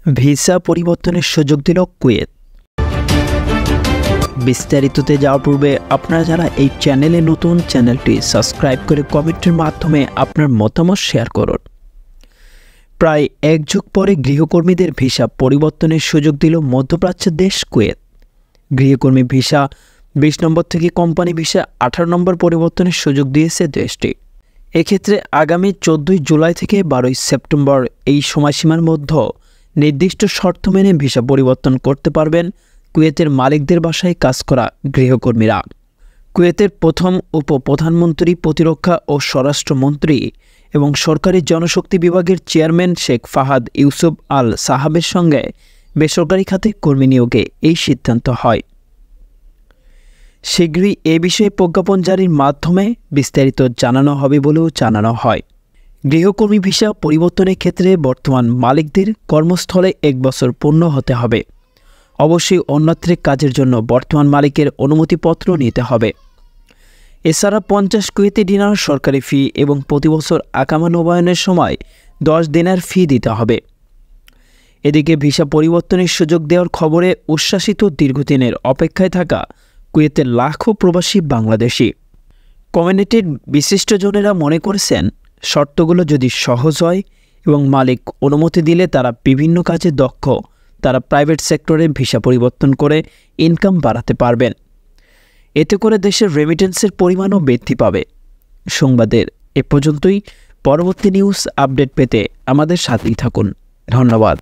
Visa পরিবর্তনের সুযোগ দিল কুয়েত। বিস্তারিততে যাওয়ার পূর্বে আপনারা যারা এই চ্যানেলে নতুন, চ্যানেলটি সাবস্ক্রাইব করে কমেন্টের মাধ্যমে আপনার মতামত শেয়ার করুন। প্রায় এক যুগ পরে গৃহকর্মীদের ভিসা পরিবর্তনের সুযোগ দিল মধ্যপ্রাচ্যের দেশ কুয়েত। গৃহকর্মী ভিসা 20 নম্বর থেকে কোম্পানি ভিসা 18 নম্বর পরিবর্তনের সুযোগ দিয়েছে দেশটি। এক্ষেত্রে আগামী 14 জুলাই থেকে 12 সেপ্টেম্বর এই সময়সীমার মধ্যে নির্দিষ্ট শর্ত মেনে ভিসা পরিবর্তন করতে পারবেন কুয়েতের মালিকদের বাসায় কাজ করা গৃহকর্মীরা। কুয়েতের প্রথম উপপ্রধানমন্ত্রী, প্রতিরক্ষা ও স্বরাষ্ট্রমন্ত্রী এবং সরকারি জনশক্তি বিভাগের চেয়ারম্যান শেখ ফাহাদ ইউসুফ আল সাহাবের সঙ্গে বেসরকারি খাতে কর্মী নিয়োগে এই সিদ্ধান্ত হয়। শীঘ্রই এ বিষয়ে প্রজ্ঞাপন জারির মাধ্যমে বিস্তারিত জানানো হবে বলেও জানানো হয়। গৃহকর্মী ভিসা পরিবর্তনের ক্ষেত্রে বর্তমান মালিকদের কর্মস্থলে 1 বছর পূর্ণ হতে হবে। অবশ্যই অন্যত্রিক কাজের জন্য বর্তমান মালিকের অনুমতিপত্র নিতে হবে। এছাড়া 50 কুয়েতি দিনার সরকারি ফি এবং প্রতি বছর আকামা নবায়নের সময় 10 দিনার ফি দিতে হবে। এদিকে ভিসা পরিবর্তনের সুযোগ দেওয়ার খবরে উচ্ছ্বাসিত দীর্ঘদিনের অপেক্ষায় থাকা কুয়েতের লাখো প্রবাসী বাংলাদেশি। কমিউনিটির বিশিষ্টজনেরা মনে করেছেন, শর্তগুলো যদি সহজ হয় এবং মালিক অনুমতি দিলে তারা বিভিন্ন কাজে দক্ষ, তারা প্রাইভেট সেক্টরে ভিসা পরিবর্তন করে ইনকাম বাড়াতে পারবেন। এতে করে দেশের রেমিটেন্সের পরিমাণও বৃদ্ধি পাবে। সংবাদের এ পর্যন্তই। পরবর্তী নিউজ আপডেট পেতে আমাদের সাথেই থাকুন। ধন্যবাদ।